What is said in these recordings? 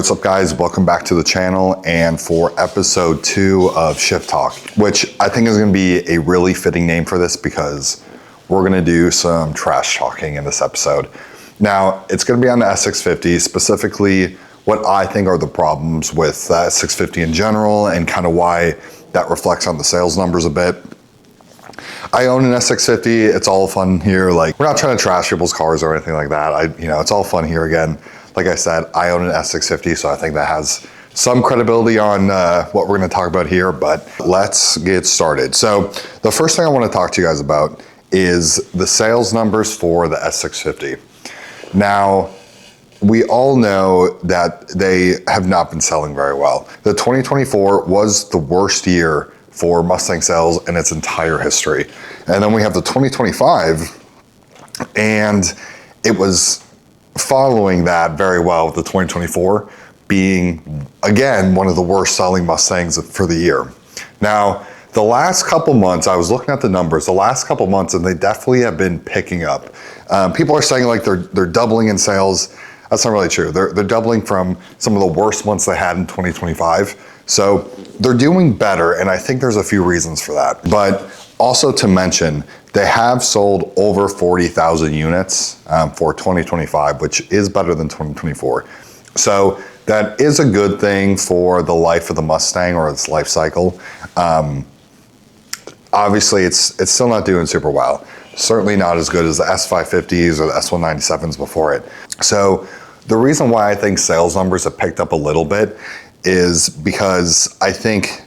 what's up guys? Welcome back to the channel and for episode 2 of Shift Talk, which I think is gonna be a really fitting name for this because we're gonna do some trash talking in this episode. Now, it's gonna be on the S650, specifically what I think are the problems with the S650 in general and kind of why that reflects on the sales numbers a bit. I own an S650, it's all fun here. Like, we're not trying to trash people's cars or anything like that. It's all fun here again. Like I said, I own an S650, so I think that has some credibility on what we're gonna talk about here, but let's get started. So the first thing I wanna talk to you guys about is the sales numbers for the S650. Now, we all know that they have not been selling very well. The 2024 was the worst year for Mustang sales in its entire history. And then we have the 2025, and it was following that very well with the 2024 being, again, one of the worst selling Mustangs for the year. Now, the last couple months, I was looking at the numbers, the last couple months, and they definitely have been picking up. People are saying like they're doubling in sales. That's not really true. They're doubling from some of the worst months they had in 2025. So they're doing better, and I think there's a few reasons for that. But also to mention, they have sold over 40,000 units for 2025, which is better than 2024. So that is a good thing for the life of the Mustang or its life cycle. Obviously, it's still not doing super well. Certainly not as good as the S550s or the S197s before it. So the reason why I think sales numbers have picked up a little bit is because I think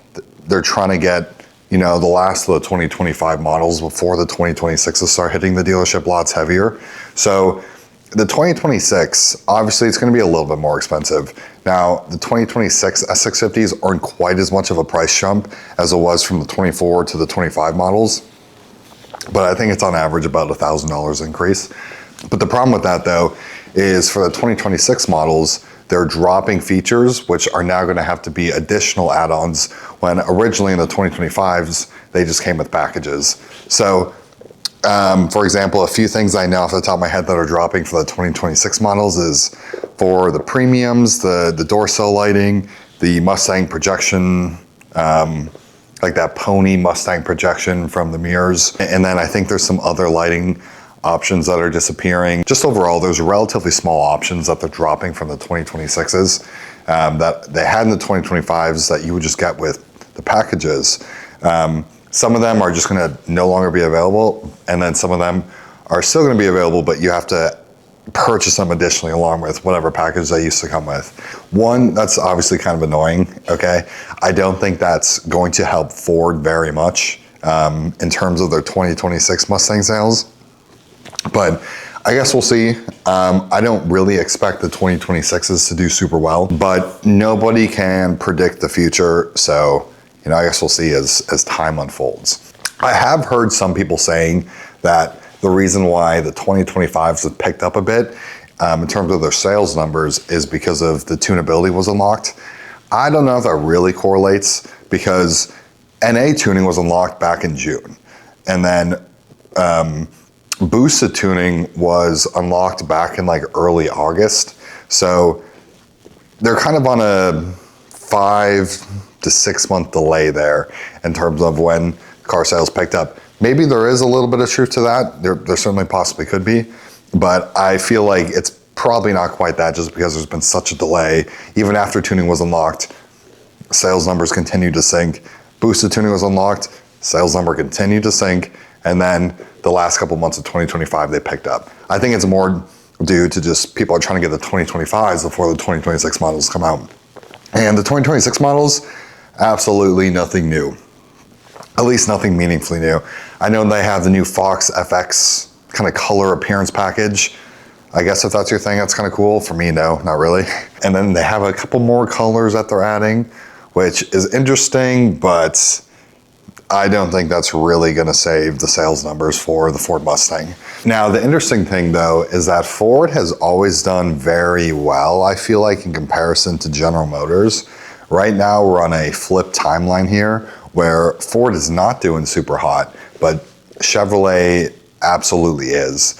they're trying to get the last of the 2025 models before the 2026s start hitting the dealership lots heavier. So the 2026, obviously it's gonna be a little bit more expensive. Now, the 2026 S650s aren't quite as much of a price jump as it was from the 24 to the 25 models, but I think it's on average about $1,000 increase. But the problem with that though, is for the 2026 models, they're dropping features, which are now gonna have to be additional add-ons when originally in the 2025s, they just came with packages. So, for example, a few things I know off the top of my head that are dropping for the 2026 models is for the premiums, the door sill lighting, the Mustang projection, like that pony Mustang projection from the mirrors. And then I think there's some other lighting options that are disappearing. Just overall, there's relatively small options that they're dropping from the 2026s that they had in the 2025s that you would just get with the packages. Some of them are just gonna no longer be available, and then some of them are still gonna be available, but you have to purchase them additionally along with whatever package they used to come with. One, that's obviously kind of annoying, okay? I don't think that's going to help Ford very much in terms of their 2026 Mustang sales. But I guess we'll see. I don't really expect the 2026s to do super well, but nobody can predict the future. So, I guess we'll see as time unfolds. I have heard some people saying that the reason why the 2025s have picked up a bit in terms of their sales numbers is because of the tunability was unlocked. I don't know if that really correlates because NA tuning was unlocked back in June. And then boosted tuning was unlocked back in like early August. So they're kind of on a 5 to 6 month delay there in terms of when car sales picked up. Maybe there is a little bit of truth to that. There certainly possibly could be, but I feel like it's probably not quite that just because there's been such a delay. Even after tuning was unlocked, sales numbers continued to sink. Boosted tuning was unlocked, sales number continued to sink, and then the last couple months of 2025, they picked up. I think it's more due to just people are trying to get the 2025s before the 2026 models come out. And the 2026 models, absolutely nothing new. At least nothing meaningfully new. I know they have the new Fox FX kind of color appearance package. I guess if that's your thing, that's kind of cool. For me, no, not really. And then they have a couple more colors that they're adding, which is interesting, but I don't think that's really gonna save the sales numbers for the Ford Mustang. Now, the interesting thing though, is that Ford has always done very well, I feel like, in comparison to General Motors. Right now, we're on a flip timeline here where Ford is not doing super hot, but Chevrolet absolutely is.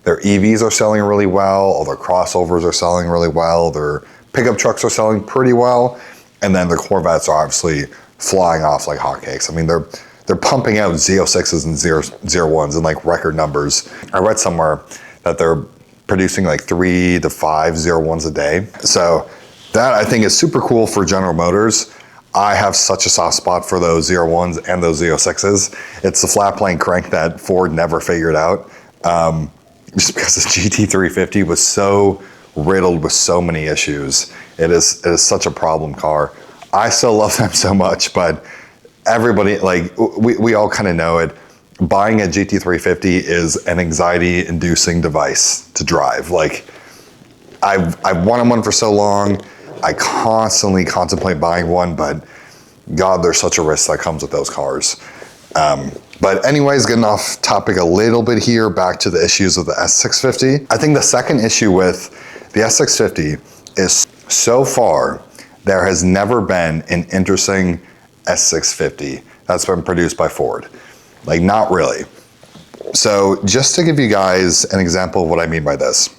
Their EVs are selling really well, all their crossovers are selling really well, their Pickup trucks are selling pretty well, and then the Corvettes are obviously flying off like hotcakes. I mean, they're pumping out Z06s and Z01s in like record numbers. I read somewhere that they're producing like 3 to 5 Z01s a day. So that I think is super cool for General Motors. I have such a soft spot for those Z01s and those Z06s. It's the flat plane crank that Ford never figured out. Just because the GT350 was so riddled with so many issues. It is such a problem car. I still love them so much, but everybody, like, we all kind of know it. Buying a GT350 is an anxiety-inducing device to drive. Like, I've wanted one for so long. I constantly contemplate buying one, but God, there's such a risk that comes with those cars. But anyways, getting off topic a little bit here, back to the issues of the S650. I think the second issue with the S650 is so far, there has never been an interesting S650 that's been produced by Ford. Like, not really. So just to give you guys an example of what I mean by this,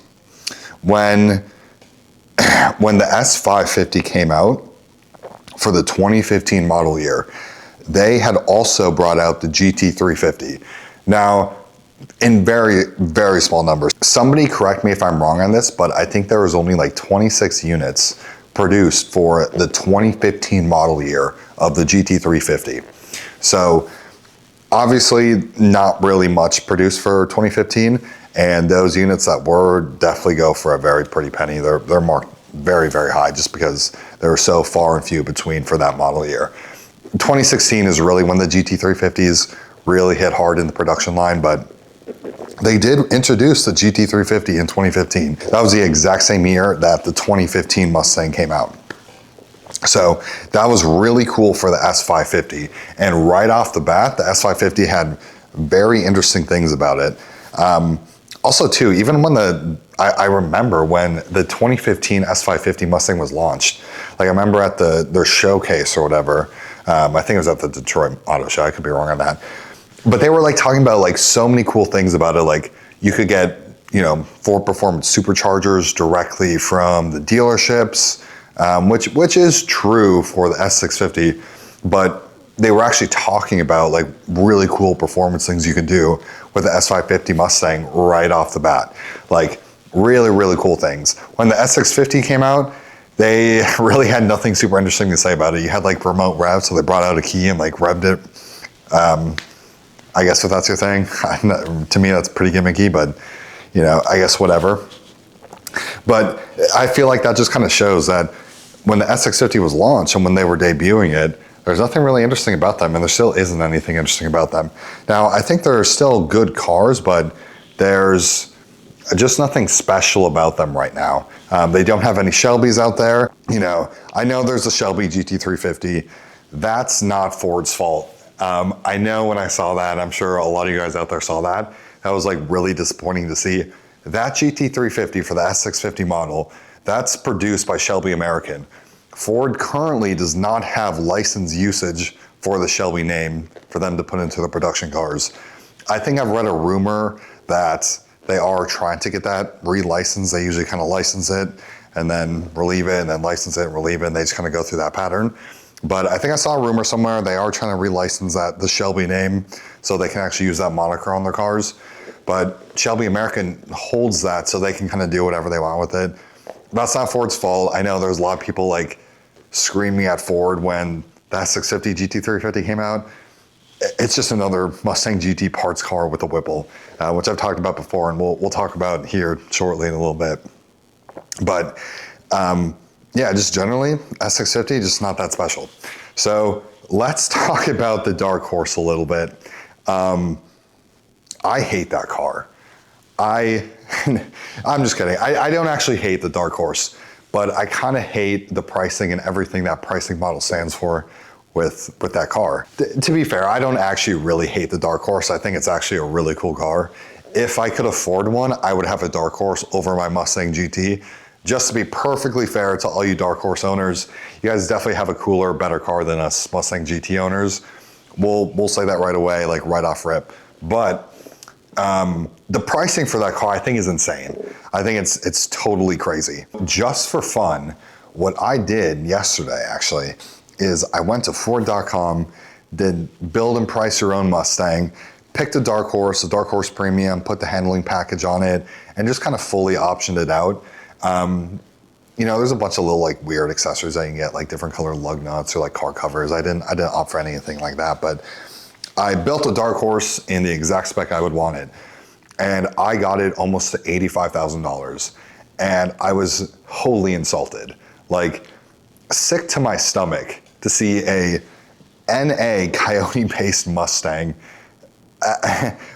when the S550 came out for the 2015 model year, they had also brought out the GT350. Now, in very, very small numbers. Somebody correct me if I'm wrong on this, but I think there was only like 26 units produced for the 2015 model year of the GT350. So obviously not really much produced for 2015, and those units that were definitely go for a very pretty penny. They're marked very, very high just because they were so far and few between for that model year. 2016 is really when the GT350s really hit hard in the production line, but they did introduce the GT350 in 2015. That was the exact same year that the 2015 Mustang came out. So that was really cool for the S550. And right off the bat, the S550 had very interesting things about it. Also too, even when I remember when the 2015 S550 Mustang was launched, like I remember at their showcase or whatever, I think it was at the Detroit Auto Show, I could be wrong on that. But they were like talking about like so many cool things about it. Like you could get, Ford Performance superchargers directly from the dealerships, which is true for the S650, but they were actually talking about like really cool performance things you can do with the S550 Mustang right off the bat. Like really, really cool things. When the S650 came out, they really had nothing super interesting to say about it. You had like remote rev, so they brought out a key and like revved it. I guess if that's your thing, to me that's pretty gimmicky, but I guess whatever. But I feel like that just kind of shows that when the S650 was launched and when they were debuting it, there's nothing really interesting about them, and there still isn't anything interesting about them. Now, I think they're still good cars, but there's just nothing special about them right now. They don't have any Shelbys out there. I know there's a Shelby GT350. That's not Ford's fault. I know when I saw that, I'm sure a lot of you guys out there saw that. That was like really disappointing to see. That GT350 for the S650 model, that's produced by Shelby American. Ford currently does not have license usage for the Shelby name for them to put into the production cars. I think I've read a rumor that they are trying to get that relicensed. They usually kind of license it and then relieve it and then license it and relieve it, and they just kind of go through that pattern. But I think I saw a rumor somewhere they are trying to relicense the Shelby name so they can actually use that moniker on their cars. But Shelby American holds that so they can kind of do whatever they want with it. That's not Ford's fault. I know there's a lot of people like screaming at Ford when the S650 GT350 came out. It's just another Mustang GT parts car with a Whipple, which I've talked about before, and we'll talk about here shortly in a little bit. But yeah, just generally, S650, just not that special. So let's talk about the Dark Horse a little bit. I hate that car. I'm just kidding. I don't actually hate the Dark Horse, but I kind of hate the pricing and everything that pricing model stands for with that car. To be fair, I don't actually really hate the Dark Horse. I think it's actually a really cool car. If I could afford one, I would have a Dark Horse over my Mustang GT. Just to be perfectly fair to all you Dark Horse owners, you guys definitely have a cooler, better car than us Mustang GT owners. We'll say that right away, like right off rip. But the pricing for that car, I think, is insane. I think it's totally crazy. Just for fun, what I did yesterday actually is I went to Ford.com, did build and price your own Mustang, picked a Dark Horse Premium, put the handling package on it, and just kind of fully optioned it out. You know, there's a bunch of little like weird accessories that you can get, like different color lug nuts or like car covers. I didn't opt for anything like that, but I built a Dark Horse in the exact spec I would want it. And I got it almost to $85,000. And I was wholly insulted, like sick to my stomach to see a NA Coyote-based Mustang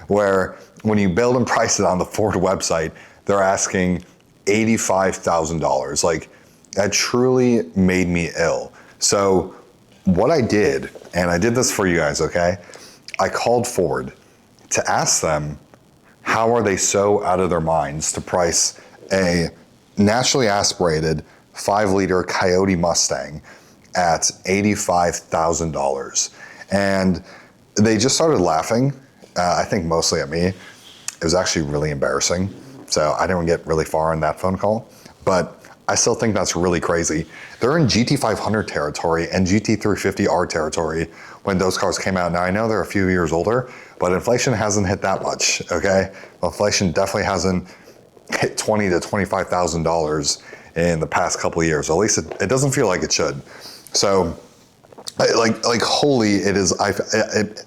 where when you build and price it on the Ford website, they're asking $85,000. Like, that truly made me ill. So what I did, and I did this for you guys, okay? I called Ford to ask them how are they so out of their minds to price a naturally aspirated 5-liter Coyote Mustang at $85,000. And they just started laughing, I think mostly at me. It was actually really embarrassing. So I didn't get really far in that phone call, but I still think that's really crazy. They're in GT500 territory and GT350R territory when those cars came out. Now I know they're a few years older, but inflation hasn't hit that much, okay? Well, inflation definitely hasn't hit $20,000 to $25,000 in the past couple of years. At least it doesn't feel like it should. So like holy, it is,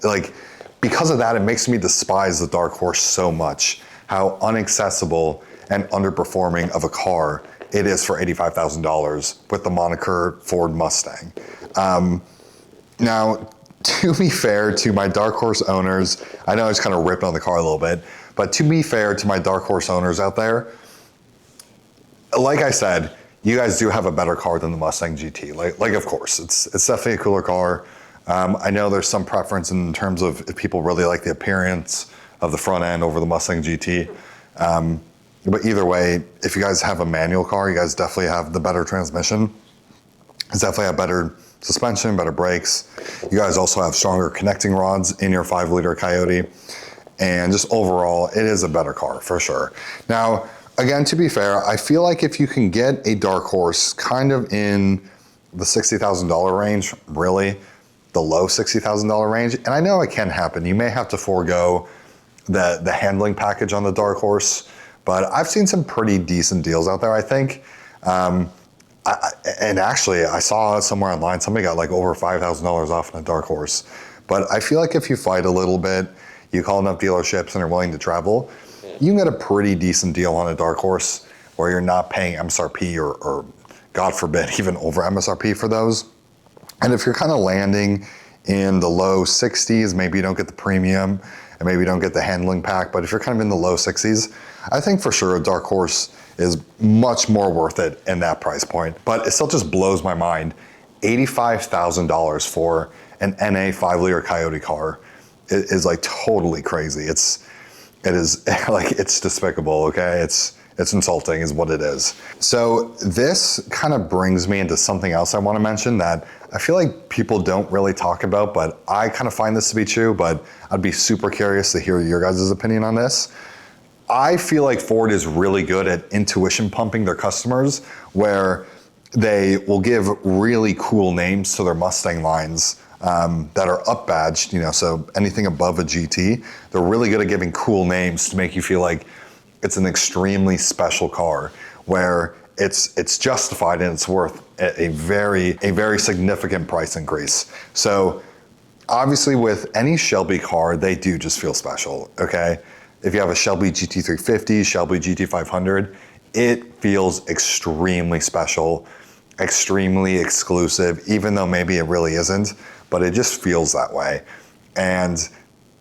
like, because of that, it makes me despise the Dark Horse so much, how unaccessible and underperforming of a car it is for $85,000 with the moniker Ford Mustang. Now, to be fair to my Dark Horse owners, I know I was kind of ripping on the car a little bit, but to be fair to my Dark Horse owners out there, like I said, you guys do have a better car than the Mustang GT. Like of course, it's definitely a cooler car. I know there's some preference in terms of if people really like the appearance of the front end over the Mustang GT. But either way, if you guys have a manual car, you guys definitely have the better transmission. It's definitely have better suspension, better brakes. You guys also have stronger connecting rods in your 5-liter Coyote. And just overall, it is a better car for sure. Now, again, to be fair, I feel like if you can get a Dark Horse kind of in the $60,000 range, really, the low $60,000 range, and I know it can happen. You may have to forego the handling package on the Dark Horse, but I've seen some pretty decent deals out there, I think. And actually, I saw somewhere online, somebody got like over $5,000 off on a Dark Horse. But I feel like if you fight a little bit, you call enough dealerships and are willing to travel, you can get a pretty decent deal on a Dark Horse where you're not paying MSRP or God forbid, even over MSRP for those. And if you're kind of landing in the low 60s, maybe you don't get the premium and maybe you don't get the handling pack, but if you're kind of in the low 60s, I think for sure a Dark Horse is much more worth it in that price point. But it still just blows my mind. $85,000 for an NA 5-liter Coyote car is like totally crazy. It is like, it's despicable, okay? It's insulting is what it is. So this kind of brings me into something else I want to mention that I feel like people don't really talk about, but I kind of find this to be true, but I'd be super curious to hear your guys' opinion on this. I feel like Ford is really good at intuition pumping their customers, where they will give really cool names to their Mustang lines that are up badged, you know, so anything above a GT, they're really good at giving cool names to make you feel like it's an extremely special car, where it's justified and it's worth a very significant price increase. So obviously with any Shelby car, they do just feel special, okay? If you have a Shelby GT350, Shelby GT500, it feels extremely special, extremely exclusive, even though maybe it really isn't, but it just feels that way. And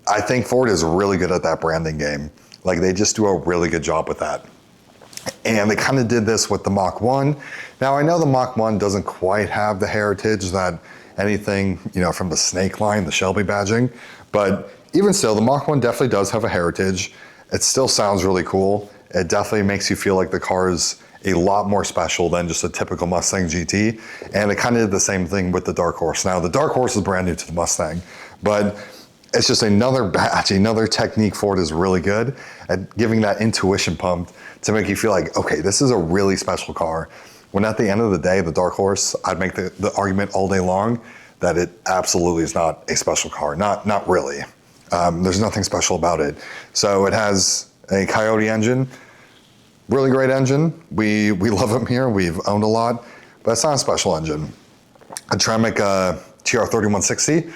I think Ford is really good at that branding game. Like, they just do a really good job with that. And they kind of did this with the Mach 1. Now, I know the Mach 1 doesn't quite have the heritage that anything, you know, from the Snake line, the Shelby badging, but even still, the Mach 1 definitely does have a heritage. It still sounds really cool. It definitely makes you feel like the car is a lot more special than just a typical Mustang GT. And it kind of did the same thing with the Dark Horse. Now, the Dark Horse is brand new to the Mustang, but it's just another badge, another technique Ford is really good at giving that intuition pump to make you feel like, okay, this is a really special car. when at the end of the day, the dark horse, I'd make the argument all day long that it absolutely is not a special car. Not really. There's nothing special about it. So it has a Coyote engine, really great engine. We love them here. We've owned a lot, but it's not a special engine. A Tremec TR3160,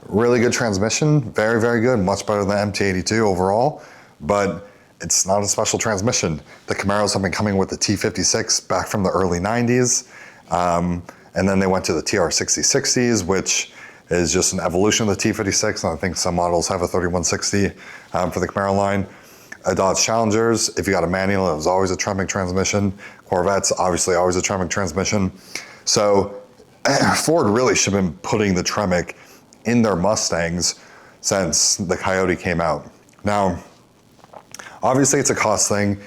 really good transmission, very, very good, much better than MT82 overall, but it's not a special transmission. The Camaros have been coming with the T56 back from the early 90s, and then they went to the TR6060s, which is just an evolution of the T56, and I think some models have a 3160 for the Camaro line. A Dodge Challengers, if you got a manual, it was always a Tremec transmission. Corvettes, obviously always a Tremec transmission. So Ford really should have been putting the Tremec in their Mustangs since the Coyote came out. Now, obviously it's a cost thing.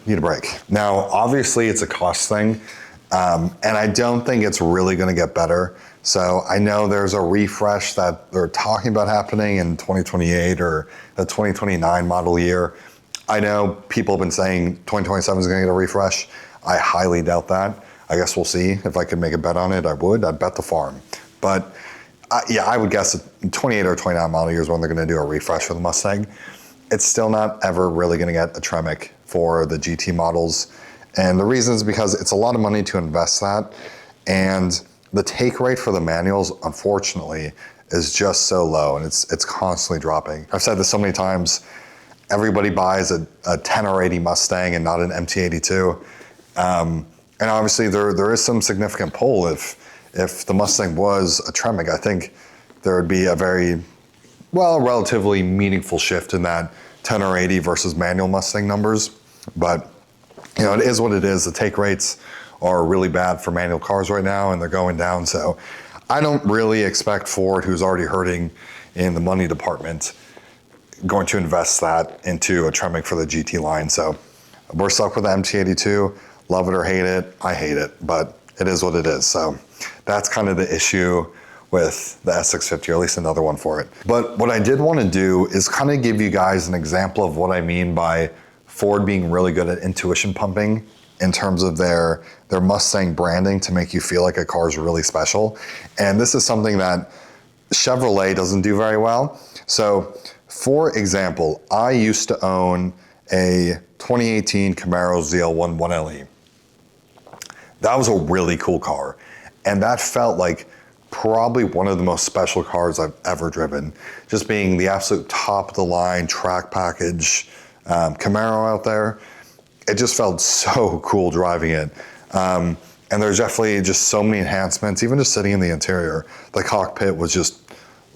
Need a break. Now, obviously it's a cost thing, and I don't think it's really gonna get better. So I know there's a refresh that they're talking about happening in 2028 or the 2029 model year. I know people have been saying 2027 is gonna get a refresh. I highly doubt that. I guess we'll see. If I could make a bet on it, I would. I'd bet the farm. But yeah, I would guess 28 or 29 model years when they're gonna do a refresh for the Mustang. It's still not ever really gonna get a Tremec for the GT models. And the reason is because it's a lot of money to invest that. And the take rate for the manuals, unfortunately, is just so low, and it's constantly dropping. I've said this so many times, everybody buys a 10 or 80 Mustang and not an MT82. And obviously there is some significant pull. If the Mustang was a Tremec, I think there would be a very, well, relatively meaningful shift in that 10 or 80 versus manual Mustang numbers. But you know, it is what it is. The take rates are really bad for manual cars right now, and they're going down. So I don't really expect Ford, who's already hurting in the money department, going to invest that into a Tremec for the GT line. So we're stuck with the MT82. Love it or hate it. I hate it, but it is what it is. So that's kind of the issue with the S650, or at least another one for it. But what I did want to do is kind of give you guys an example of what I mean by Ford being really good at intuition pumping in terms of their Mustang branding to make you feel like a car is really special. And this is something that Chevrolet doesn't do very well. So for example, I used to own a 2018 Camaro ZL1 1LE. That was a really cool car. And that felt like probably one of the most special cars I've ever driven. Just being the absolute top of the line track package Camaro out there. It just felt so cool driving it. And there's definitely just so many enhancements, even just sitting in the interior. The cockpit was just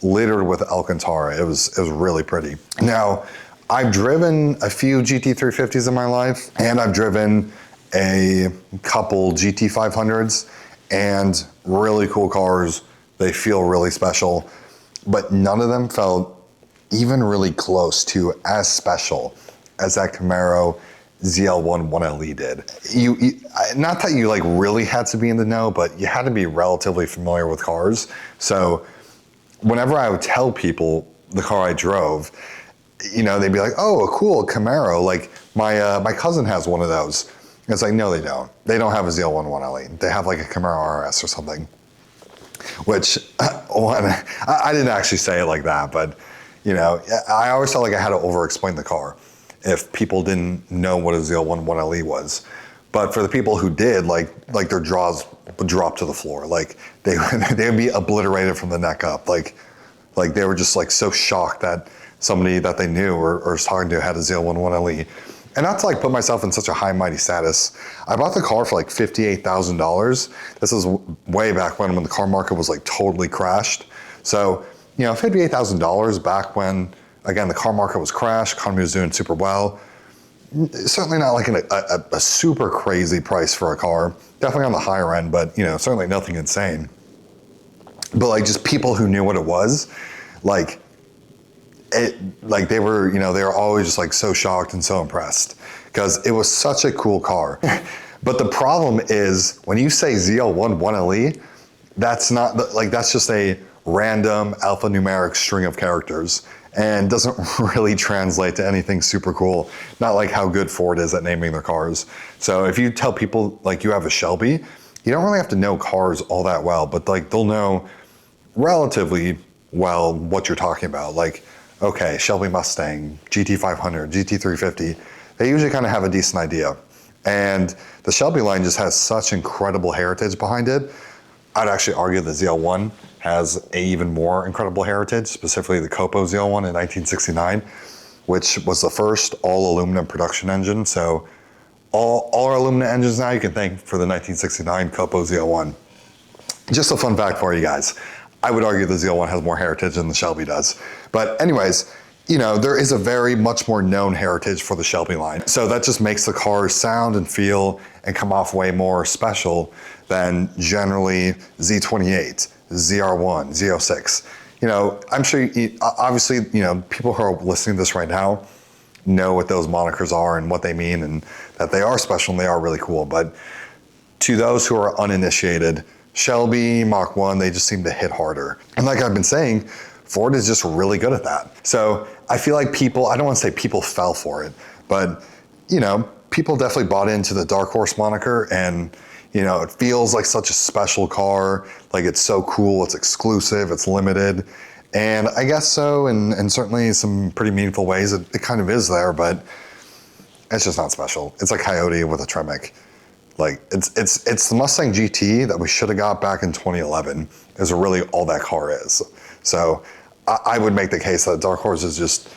littered with Alcantara. It was really pretty. Now, I've driven a few GT350s in my life, and I've driven a couple GT500s, and really cool cars. They feel really special, but none of them felt even really close to as special as that Camaro ZL1 1LE did. Not that you like really had to be in the know, but you had to be relatively familiar with cars. So whenever I would tell people the car I drove, you know, they'd be like, "Oh, a cool Camaro. Like my cousin has one of those." And it's like, no, they don't. They don't have a ZL1 1LE. They have like a Camaro RS or something. Which I didn't actually say it like that, but you know, I always felt like I had to over-explain the car if people didn't know what a ZL1 1LE was. But for the people who did, like their jaws would drop to the floor. Like they would be obliterated from the neck up. Like they were just like so shocked that somebody that they knew or was talking to had a ZL1 1LE. And not to like put myself in such a high mighty status, I bought the car for like $58,000. This is way back when the car market was like totally crashed. So, you know, $58,000 back when, again, the car market was crashed, economy was doing super well. Certainly not like a super crazy price for a car. Definitely on the higher end, but you know, certainly nothing insane. But like just people who knew what it was, they were always just like so shocked and so impressed because it was such a cool car. But the problem is when you say ZL1 1LE, that's not like, that's just a random alphanumeric string of characters. and doesn't really translate to anything super cool. Not like how good Ford is at naming their cars. So if you tell people like you have a Shelby, you don't really have to know cars all that well, but like they'll know relatively well what you're talking about. Like, okay, Shelby Mustang, GT500, GT350, they usually kind of have a decent idea. And the Shelby line just has such incredible heritage behind it. I'd actually argue the ZL1 has an even more incredible heritage, specifically the Copo ZL1 in 1969, which was the first all aluminum production engine. So all our aluminum engines now you can thank for the 1969 Copo ZL1. Just a fun fact for you guys. I would argue the ZL1 has more heritage than the Shelby does. But anyways, you know, there is a very much more known heritage for the Shelby line. So that just makes the cars sound and feel and come off way more special than generally Z28, ZR1, Z06. You know, I'm sure, obviously, you know, people who are listening to this right now know what those monikers are and what they mean and that they are special and they are really cool. But to those who are uninitiated, Shelby, Mach 1, they just seem to hit harder. And like I've been saying, Ford is just really good at that. So I feel like people, I don't want to say people fell for it, but you know, people definitely bought into the Dark Horse moniker, and you know, it feels like such a special car, like it's so cool, it's exclusive, it's limited. And I guess so, and certainly some pretty meaningful ways it kind of is there, but it's just not special. It's like Coyote with a Tremec. Like it's the Mustang GT that we should have got back in 2011 is really all that car is. So I would make the case that Dark Horse is just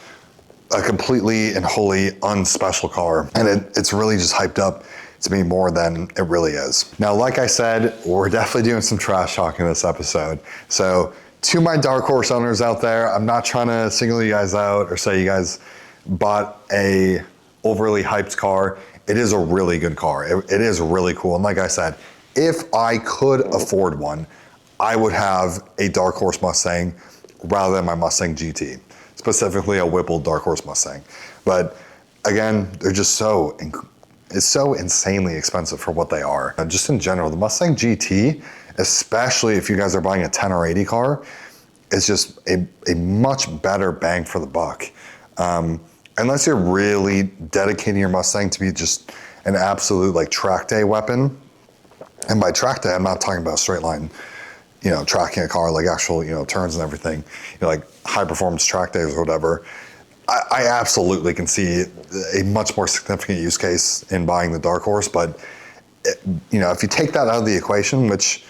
a completely and wholly unspecial car, and it's really just hyped up to be more than it really is. Now, like I said, we're definitely doing some trash talking in this episode. So to my Dark Horse owners out there, I'm not trying to single you guys out or say you guys bought a overly hyped car. It is a really good car. It is really cool. And like I said, if I could afford one, I would have a Dark Horse Mustang rather than my Mustang GT, specifically a Whippled Dark Horse Mustang. But again, they're just it's so insanely expensive for what they are. And just in general, the Mustang GT, especially if you guys are buying a 10 or 80 car, is just a much better bang for the buck. Unless you're really dedicating your Mustang to be just an absolute like track day weapon. And by track day, I'm not talking about straight line, you know, tracking a car, like actual, you know, turns and everything, you know, like high performance track days or whatever. I absolutely can see a much more significant use case in buying the Dark Horse. But, you know, if you take that out of the equation, which,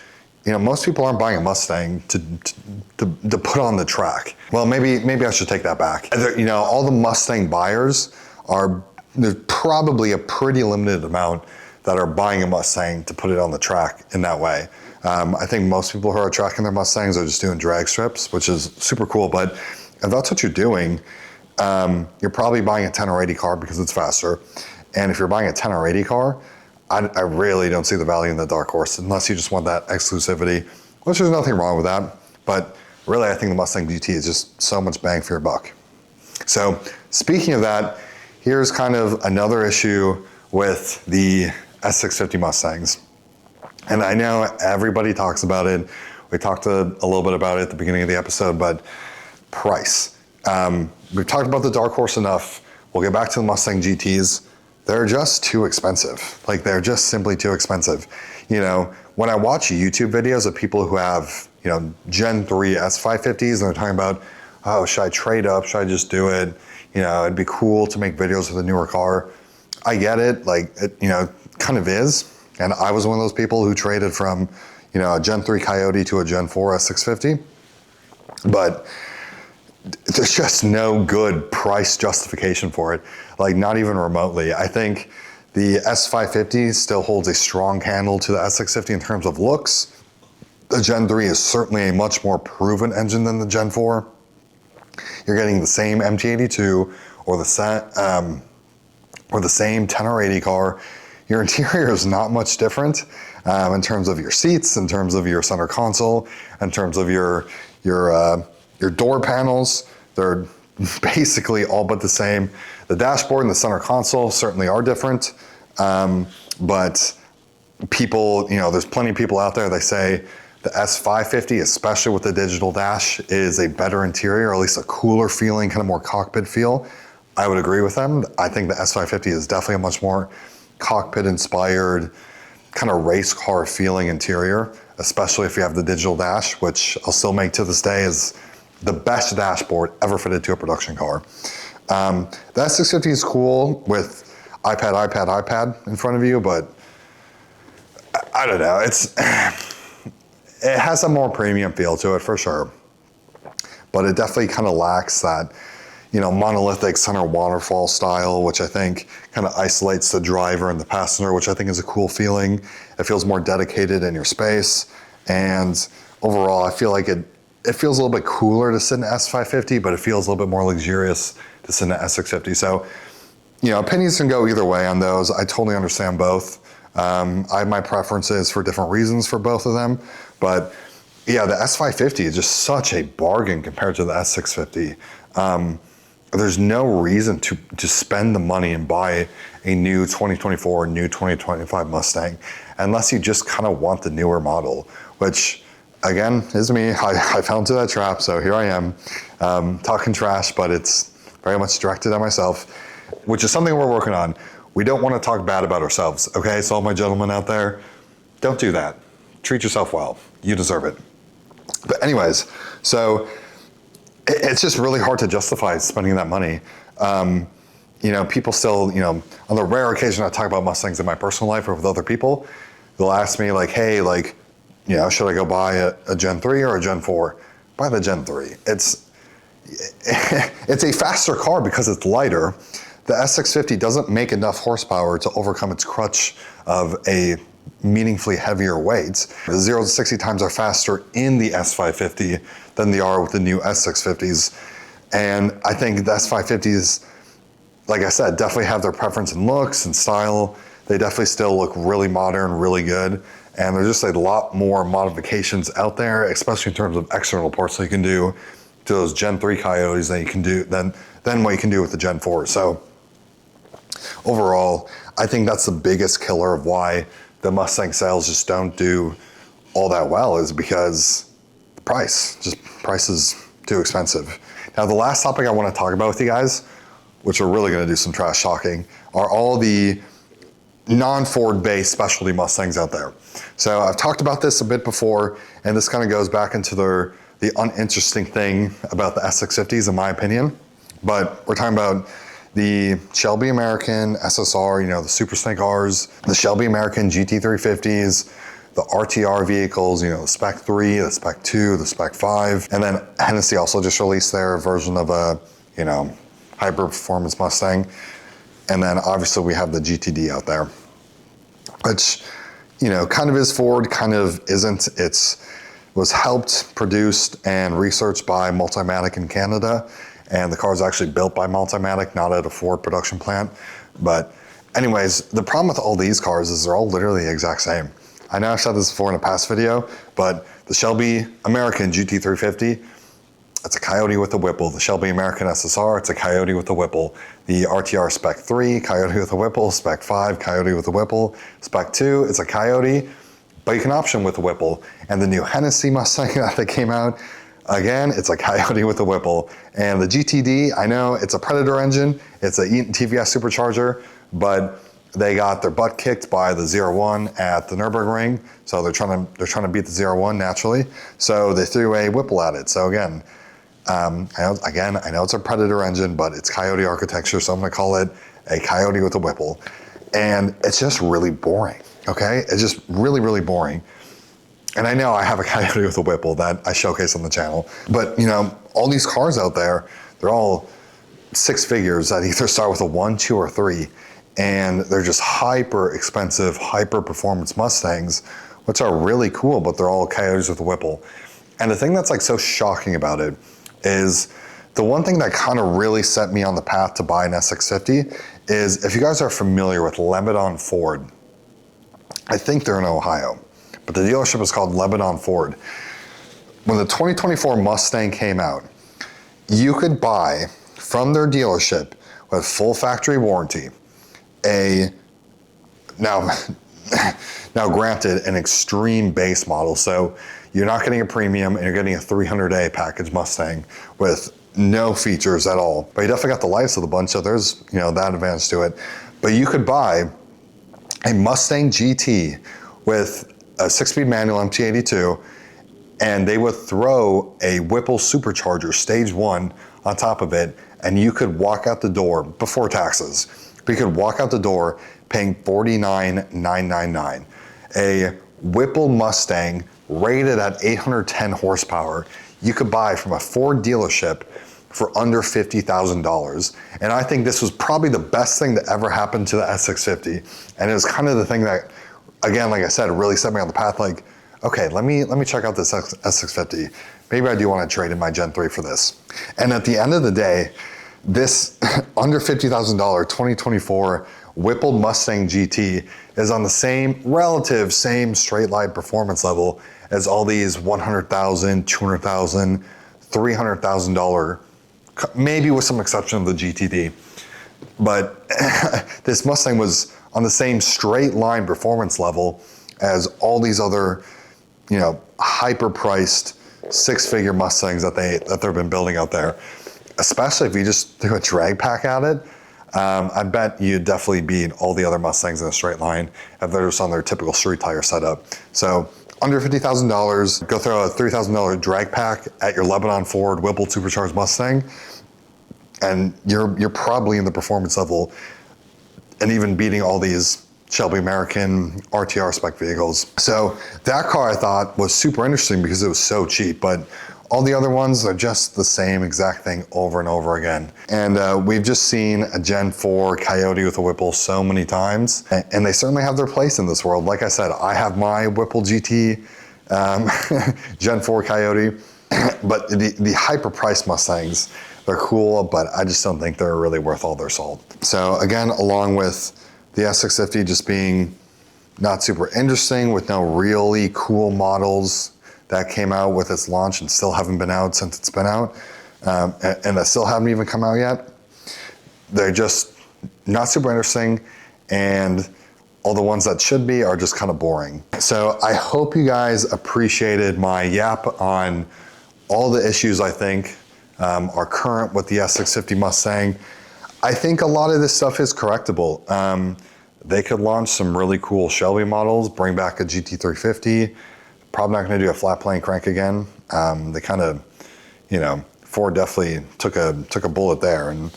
you know, most people aren't buying a Mustang to put on the track. Well, maybe I should take that back. You know, all the Mustang buyers there's probably a pretty limited amount that are buying a Mustang to put it on the track in that way. I think most people who are tracking their Mustangs are just doing drag strips, which is super cool. But if that's what you're doing, you're probably buying a 10 or 80 car because it's faster. And if you're buying a 10 or 80 car, I really don't see the value in the Dark Horse unless you just want that exclusivity, which there's nothing wrong with that. But really, I think the Mustang GT is just so much bang for your buck. So speaking of that, here's kind of another issue with the S650 Mustangs. And I know everybody talks about it. We talked a little bit about it at the beginning of the episode, but price. We've talked about the Dark Horse enough. We'll get back to the Mustang GTs. They're just too expensive. Like, they're just simply too expensive. You know, when I watch YouTube videos of people who have, you know, Gen 3 S550s, and they're talking about, oh, should I trade up? Should I just do it? You know, it'd be cool to make videos with a newer car. I get it. Like, it, you know, kind of is. And I was one of those people who traded from, you know, a Gen 3 Coyote to a Gen 4 S650. But there's just no good price justification for it, like not even remotely. I think the S550 still holds a strong handle to the S650 in terms of looks. The Gen 3 is certainly a much more proven engine than the Gen 4. You're getting the same MT82 or the same 10 or 80 car. Your interior is not much different in terms of your seats, in terms of your center console, in terms of your door panels. They're basically all but the same. The dashboard and the center console certainly are different, but people, you know, there's plenty of people out there, they say The S550, especially with the digital dash, is a better interior, or at least a cooler feeling, kind of more cockpit feel. I would agree with them. I think the S550 is definitely a much more cockpit inspired, kind of race car feeling interior, especially if you have the digital dash, which I'll still make to this day is the best dashboard ever fitted to a production car. The S650 is cool with iPad in front of you, but I don't know. It has a more premium feel to it for sure, but it definitely kind of lacks that, monolithic center waterfall style, which I think kind of isolates the driver and the passenger, which I think is a cool feeling. It feels more dedicated in your space, and overall, I feel like it feels a little bit cooler to sit in S550, but it feels a little bit more luxurious to sit in an S650. So, opinions can go either way on those. I totally understand both. I have my preferences for different reasons for both of them, but yeah, the S550 is just such a bargain compared to the S650. There's no reason to spend the money and buy a new 2024, new 2025 Mustang, unless you just kind of want the newer model, which again is me. I fell into that trap, so here I am talking trash, but it's very much directed at myself, which is something we're working on. We don't want to talk bad about ourselves, okay? So all my gentlemen out there, don't do that. Treat yourself well. You deserve it. But anyways, so it's just really hard to justify spending that money. People still, on the rare occasion I talk about Mustangs in my personal life or with other people, they'll ask me like, hey, should I go buy a Gen 3 or a Gen 4? Buy the Gen 3. It's a faster car because it's lighter. The S650 doesn't make enough horsepower to overcome its crutch of a meaningfully heavier weight. The 0 to 60 times are faster in the S550 than they are with the new S650s. And I think the S550s, like I said, definitely have their preference in looks and style. They definitely still look really modern, really good. And there's just a lot more modifications out there, especially in terms of external parts that you can do to those Gen 3 Coyotes that you can do than what you can do with the Gen 4. So overall, I think that's the biggest killer of why the Mustang sales just don't do all that well, is because the price is too expensive. Now, the last topic I want to talk about with you guys, which we're really going to do some trash talking, are all the non-Ford based specialty Mustangs out there. So I've talked about this a bit before, and this kind of goes back into the uninteresting thing about the S650s, in my opinion. But we're talking about the Shelby American SSR, the Super Snake Rs, the Shelby American GT350s, the RTR vehicles, the Spec 3, the Spec 2, the Spec 5, and then Hennessy also just released their version of a, hyper performance Mustang. And then obviously we have the GTD out there, which, kind of is Ford, kind of isn't. Was helped, produced, and researched by Multimatic in Canada. And the car is actually built by Multimatic, not at a Ford production plant. But anyways, the problem with all these cars is they're all literally the exact same. I know I've said this before in a past video, but the Shelby American GT350, it's a Coyote with a Whipple. The Shelby American SSR, it's a Coyote with a Whipple. The RTR Spec 3, Coyote with a Whipple. Spec 5, Coyote with a Whipple. Spec 2, it's a Coyote, but you can option with a Whipple. And the new Hennessy Mustang that came out, again, it's a Coyote with a Whipple. And the GTD, I know it's a Predator engine, it's a Eaton TVS supercharger, but they got their butt kicked by the 01 at the Nürburgring, so they're trying to beat the 01 naturally. So they threw a Whipple at it. So again, I know it's a Predator engine, but it's Coyote architecture, so I'm going to call it a Coyote with a Whipple. And it's just really boring. Okay, it's just really, really boring. And I know I have a Coyote with a Whipple that I showcase on the channel, but all these cars out there, they're all six figures that either start with a 1, 2, or 3. And they're just hyper expensive, hyper performance Mustangs, which are really cool, but they're all Coyotes with a Whipple. And the thing that's so shocking about it is the one thing that kind of really set me on the path to buy an S650 is, if you guys are familiar with Lebanon Ford, I think they're in Ohio, but the dealership is called Lebanon Ford. When the 2024 Mustang came out, you could buy from their dealership with full factory warranty now Now granted, an extreme base model, so you're not getting a premium and you're getting a 300A package Mustang with no features at all. But you definitely got the lights of the bunch, so there's, you know, that advantage to it. But you could buy a Mustang GT with a 6-speed manual MT82, and they would throw a Whipple supercharger stage 1 on top of it, and you could walk out the door before taxes. But you could walk out the door paying $49,999. A Whipple Mustang rated at 810 horsepower, you could buy from a Ford dealership for under $50,000. And I think this was probably the best thing that ever happened to the S650. And it was kind of the thing that, again, like I said, it really set me on the path, like, okay, let me check out this S650. Maybe I do want to trade in my Gen 3 for this. And at the end of the day, this under $50,000 2024 Whipple Mustang GT is on the same straight line performance level as all these $100,000, $200,000, $300,000, maybe with some exception of the GTD. But this Mustang was on the same straight line performance level as all these other, you know, hyper-priced 6-figure Mustangs that they've been building out there. Especially if you just threw a drag pack at it, I bet you'd definitely beat all the other Mustangs in a straight line if they're just on their typical street tire setup. So under $50,000, go throw a $3,000 drag pack at your Lebanon Ford Whipple supercharged Mustang, and you're probably in the performance level and even beating all these Shelby American RTR spec vehicles. So that car I thought was super interesting because it was so cheap, but all the other ones are just the same exact thing over and over again. And we've just seen a Gen 4 Coyote with a Whipple so many times, and they certainly have their place in this world. Like I said, I have my Whipple GT Gen 4 Coyote, but the hyper-priced Mustangs, they're cool, but I just don't think they're really worth all their salt. So again, along with the S650 just being not super interesting with no really cool models that came out with its launch and still haven't been out since it's been out, and that still haven't even come out yet. They're just not super interesting, and all the ones that should be are just kind of boring. So I hope you guys appreciated my yap on all the issues I think are current with the S650 Mustang. I think a lot of this stuff is correctable. They could launch some really cool Shelby models, bring back a GT350, probably not gonna do a flat plane crank again. They kind of, you know, Ford definitely took a bullet there. And,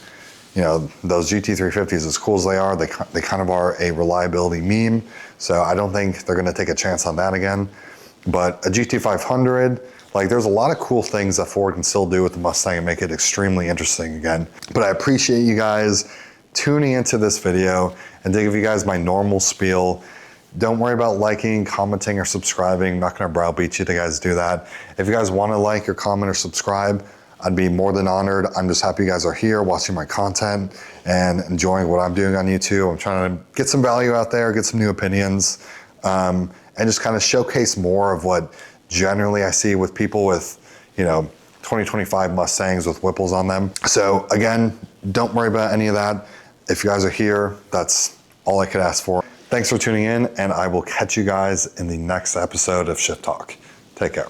you know, those GT350s, as cool as they are, they kind of are a reliability meme. So I don't think they're gonna take a chance on that again. But a GT500, like there's a lot of cool things that Ford can still do with the Mustang and make it extremely interesting again. But I appreciate you guys tuning into this video, and to give you guys my normal spiel. Don't worry about liking, commenting, or subscribing. I'm not gonna browbeat you to guys do that. If you guys wanna like or comment or subscribe, I'd be more than honored. I'm just happy you guys are here watching my content and enjoying what I'm doing on YouTube. I'm trying to get some value out there, get some new opinions, and just kind of showcase more of what generally I see with people with, you know, 2025 Mustangs with Whipples on them. So again, don't worry about any of that. If you guys are here, that's all I could ask for. Thanks for tuning in, and I will catch you guys in the next episode of Shift Talk. Take care.